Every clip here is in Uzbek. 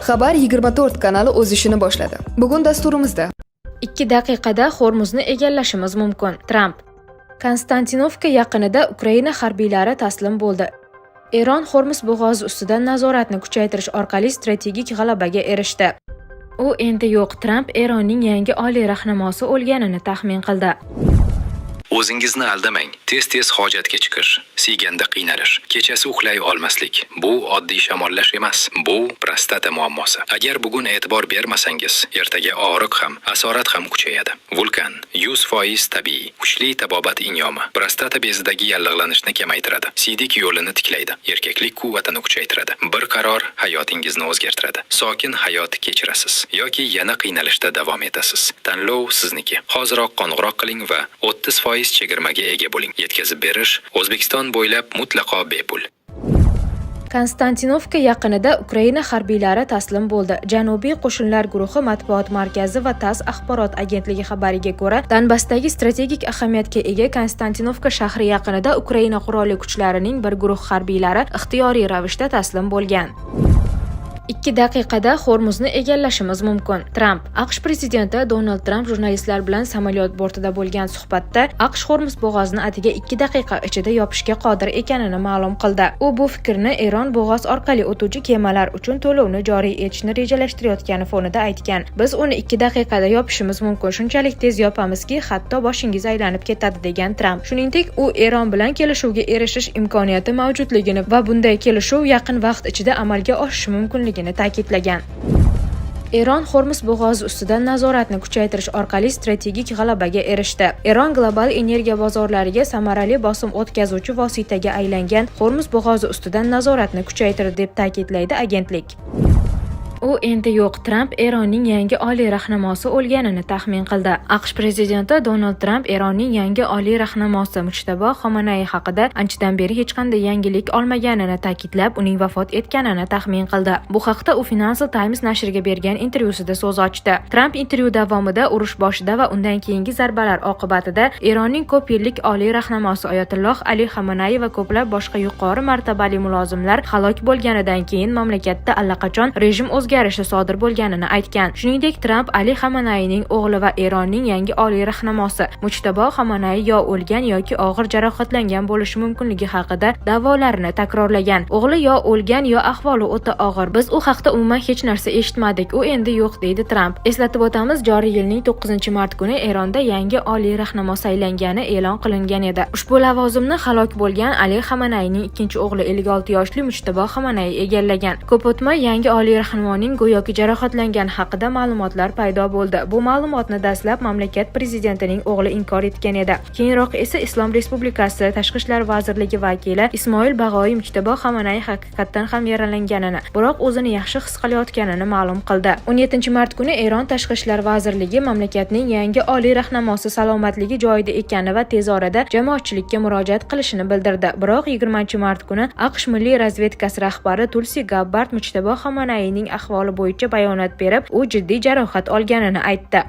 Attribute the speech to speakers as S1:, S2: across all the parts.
S1: Xabar 24 kanali o'z ishini boshladi. Bugun dasturimizda
S2: 2 daqiqada Hormuzni egallashimiz mumkin. Tramp. Konstantinovka yaqinida Ukraina harbiylari taslim bo'ldi. Eron Hormuz bo'g'ozi ustidan nazoratni kuchaytirish orqali strategik g'alabaga erishdi. U endi yo'q. Tramp Eronning yangi oliy rahnamosi o'lganini taxmin qildi.
S3: O'zingizni aldamang. Tez-tez hojatga chiqish, siyganda qiynalish, kechasi uxlay olmaslik. Bu oddiy shamollash emas. Bu prostata muammosi. Agar bugun e'tibor bermasangiz, ertaga og'riq ham, asorat ham kuchayadi. Vulkan 100% tabiiy, kuchli tabobat inyomi. Prostata bezidagi yallig'lanishni kamaytiradi. Siydik yo'lini tiklaydi. Erkaklik quvvatini kuchaytiradi. Bir qaror hayotingizni o'zgartiradi. Sokin hayot kechirasiz yoki yana qiynalishda davom etasiz. Tanlov sizniki. Hoziroq qo'ng'iroq qiling va 30% chegirmaga ega bo'ling. Yetkazib berish O'zbekiston bo'ylab mutlaqo bepul.
S2: Konstantinovka yaqinida Ukraina harbiylari taslim bo'ldi. Janubiy qo'shinlar guruhi matbuot markazi va TASS axborot agentligi xabariga ko'ra, Donbassdagi strategik ahamiyatga ega Konstantinovka shahri yaqinida Ukraina qurolli kuchlarining bir guruh harbiylari ixtiyoriy ravishda taslim bo'lgan. 2 daqiqada Hormuzni egallashimiz mumkin. Tramp. AQSh prezidenti Donald Tramp jurnalistlar bilan samolyot bortida bo'lgan suhbatda AQSh Hormuz bo'g'ozini atiga 2 daqiqa ichida yopishga qodir ekanini ma'lum qildi. U bu fikrni Eron bo'g'oz orqali o'tuvchi kemalar uchun to'lovni joriy etishni rejalashtirayotgani fonida aytgan. Biz uni 2 daqiqada yopishimiz mumkin. Shunchalik tez yopamizki, hatto boshingiz aylanib ketadi degan Tramp. Shuningdek, u Eron bilan kelishuvga erishish imkoniyati mavjudligini va bunday kelishuv yaqin vaqt ichida amalga oshishi mumkinligini ta'kidlagan. Eron Hormuz bo'g'ozi ustidan nazoratni kuchaytirish orqali strategik g'alabaga erishdi. Eron global energiya bozorlariga samarali bosim o'tkazuvchi vositaga aylangan Hormuz bo'g'ozi ustidan nazoratni kuchaytirdi deb ta'kidlaydi agentlik. U endi yo'q. Tramp Eronning yangi oliy rahnamosi o'lganini taxmin qildi. AQSh prezidenti Donald Tramp Eronning yangi oliy rahnamosi Mujtabo Xomanaiy haqida anchadan beri hech qanday yangilik olmaganini ta'kidlab, uning vafot etganini taxmin qildi. Bu haqda u Financial Times nashriga bergan intervyusida so'z ochdi. Tramp intervyu davomida urush boshida va undan keyingi zarbalar oqibatida Eronning ko'p yillik oliy rahnamosi Oyatulloh Ali Xomanaiy va ko'plab boshqa yuqori martabali mulozimlar halok bo'lganidan keyin mamlakatda allaqachon rejim o'zgarishi sodir bo'lganini aytgan. Shuningdek, Tramp Ali Xomanaiiyning o'g'li va Eronning yangi oliy rahnamosi Mujtabo Xomanaiy yo o'lgan yoki og'ir jarohatlangan bo'lishi mumkinligi haqida da'volarini takrorlagan. O'g'li yo o'lgan yo ahvoli o'ta og'ir. Biz u haqda umuman hech narsa eshitmadik. U endi yo'q, deydi Tramp. Eslatib o'tamiz, joriy yilning 9-mart kuni Eronda yangi oliy rahnamo saylangani e'lon qilingan edi. Ushbu lavozimni halok bo'lgan Ali Xomanaiiyning ikkinchi o'g'li 56 yoshli Mujtabo Xomanaiy egallagan. Ko'p o'tmay yangi oliy rahnamoning go'yoki jarohatlangan haqida ma'lumotlar paydo bo'ldi. Bu ma'lumotni dastlab mamlakat prezidentining o'g'li inkor etgan edi. Keyinroq esa Islom Respublikasi Tashqi ishlar vazirligi vakili Ismoil Bag'oiy Mujtabo Xomanaiy haqiqatan ham yaralanganini, biroq o'zini yaxshi his qilayotganini ma'lum qildi. 17-mart kuni Eron Tashqi ishlar vazirligi mamlakatning yangi oliy rahnamosi salomatligi joyida ekani va tez orada jamoatchilikka murojaat qilishini bildirdi. Biroq 20-mart kuni AQSh milliy razvedkasi rahbari Tulsi Gabbard Mujtabo Xomanaiiyning ahvoli bo'yicha bayonot berib, u jiddiy jarohat olganini aytdi.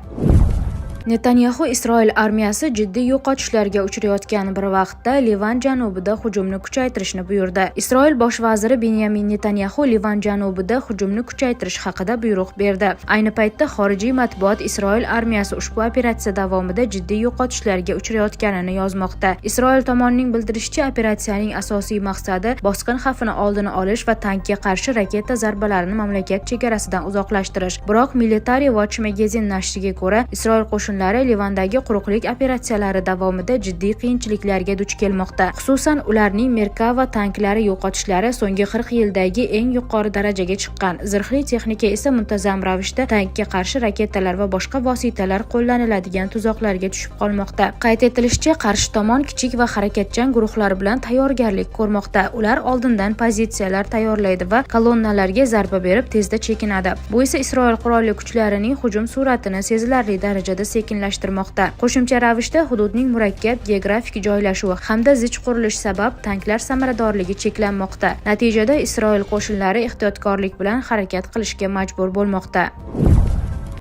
S2: Netanyahu Isroil armiyasi jiddiy yo'qotishlarga uchrayotgan bir vaqtda Livan janubida hujumni kuchaytirishni buyurdi. Isroil bosh vaziri Benyamin Netanyahu Livan janubida hujumni kuchaytirish haqida buyruq berdi. Ayni paytda xorijiy matbuot Isroil armiyasi ushbu operatsiya davomida jiddiy yo'qotishlarga uchrayotganini yozmoqda. Isroil tomonining bildirishicha, operatsiyaning asosiy maqsadi bosqin xavfini oldini olish va tankga qarshi raketa zarbalarini mamlakat chegarasidan uzoqlashtirish. Biroq Military Watch magazin nashriga ko'ra, Isroil qo'shinlari Livandagi quruqlik operatsiyalari davomida jiddiy qiyinchiliklarga duch kelmoqda. Xususan, ularning Merkava tanklari yo'qotishlari so'nggi 40 yildagi eng yuqori darajaga chiqqan. Zirhli texnika esa muntazam ravishda tankga qarshi raketalar va boshqa vositalar qo'llaniladigan tuzoqlarga tushib qolmoqda. Qayd etilishicha, qarshi tomon kichik va harakatchan guruhlar bilan tayyorgarlik ko'rmoqda. Ular oldindan pozitsiyalar tayyorlaydi va kolonnalarga zarba berib tezda chekinadi. Bu esa Isroil qurolli kuchlarining hujum sur'atini sezilarli darajada sekinlashtirmoqda. Qo'shimcha ravishda hududning murakkab geografik joylashuvi hamda zich qurilish sabab tanklar samaradorligi cheklanmoqda. Natijada Isroil qo'shinlari ehtiyotkorlik bilan harakat qilishga majbur bo'lmoqda.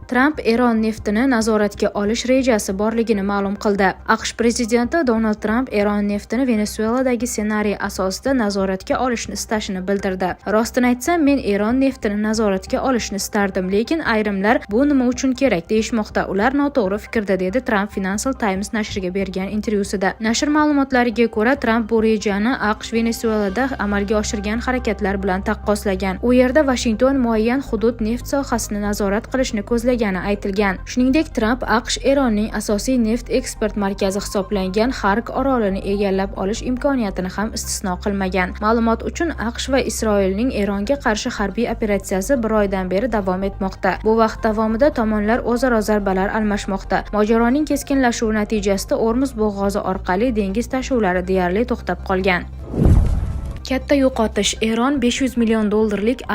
S2: Tramp Eron neftini nazoratga olish rejasi borligini ma'lum qildi. AQSh prezidenti Donald Tramp Eron neftini Venesueladagi ssenariy asosida nazoratga olishni istashini bildirdi. Rostini aytsam, men Eron neftini nazoratga olishni istardim, lekin ayrimlar bu nima uchun kerak deyishmoqda. Ular noto'g'ri fikrda, dedi Trump Financial Times nashriga bergan intervyusida. Nashr ma'lumotlariga ko'ra, Trump bu rejani AQSh Venesuelada amalga oshirgan harakatlar bilan taqqoslagan. U yerda Washington muayyan hudud neft sohasini nazorat qilishni ko'zlagani aytilgan. Shuningdek, Trump AQSh Eronning asosiy neft eksport markazi hisoblangan Xark orolini egallab olish imkoniyatini ham istisno qilmagan. Ma'lumot uchun, AQSh va Isroilning Eronga qarshi harbiy operatsiyasi bir oydan beri davom etmoqda. Bu vaqt davomida tomonlar o'zaro zarbalar almashmoqda. Mojaroning keskinlashuvi natijasida Ormuz bo'g'ozi orqali dengiz tashuvlari deyarli to'xtab qolgan. Katta yo'qotish. Eron $500 million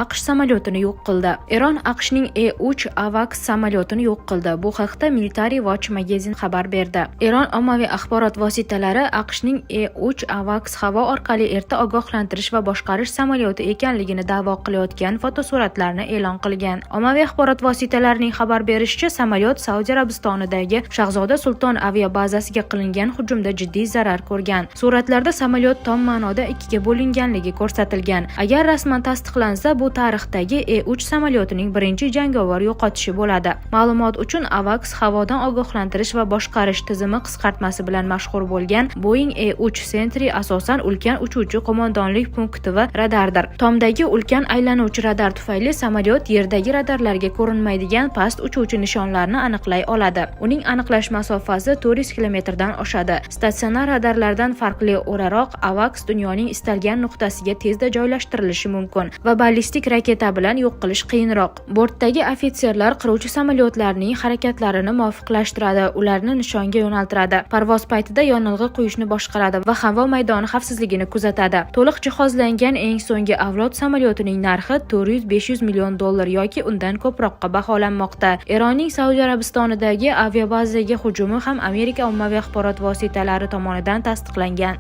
S2: AQSh samolyotini yo'q qildi. Eron AQShning E-3 AWACS samolyotini yo'q qildi. Bu haqda Military Watch magazin xabar berdi. Eron ommaviy axborot vositalari AQShning E-3 AWACS havo orqali erta ogohlantirish va boshqarish samolyoti ekanligini da'vo qilayotgan fotosuratlarni e'lon qilgan. Ommaviy axborot vositalarining xabar berishicha, samolyot Saudiya Arabistonidagi Shahzoda Sulton aviabazasiga qilingan hujumda jiddiy zarar ko'rgan. Suratlarda samolyot tom ma'noda ikkiga bo'lingan ko'rsatilgan. Agar rasman tasdiqlansa, bu tarixdagi E-3 samolyotining birinchi jangovar yo'qotishi bo'ladi. Ma'lumot uchun, AWACS havodan ogohlantirish va boshqarish tizimi qisqartmasi bilan mashhur bo'lgan Boeing E-3 Sentry asosan ulkan uchuvchi qo'mondonlik punkti va radardir. Tomdagi ulkan aylanuvchi radar tufayli samolyot yerdagi radarlarga ko'rinmaydigan past uchuvchi nishonlarni aniqlay oladi. Uning aniqlash masofasi 400 kilometrdan oshadi. Statsionar radarlardan farqli o'laroq, AWACS dunyoning istalgan nuqtasiga tezda joylashtirilishi mumkin va ballistik raketa bilan yo'q qilish qiyinroq. Bortdagi ofitserlar qiruvchi samolyotlarning harakatlarini muvofiqlashtiradi, ularni nishonga yo'naltiradi, parvoz paytida yonilg'i quyishni boshqaradi va havo maydoni xavfsizligini kuzatadi. To'liq jihozlangan eng so'nggi avlod samolyotining narxi $400-500 million yoki undan ko'proqqa baholanmoqda. Eronning Saudiya Arabistonidagi aviabazaga hujumi ham Amerika ommaviy axborot vositalari tomonidan tasdiqlangan.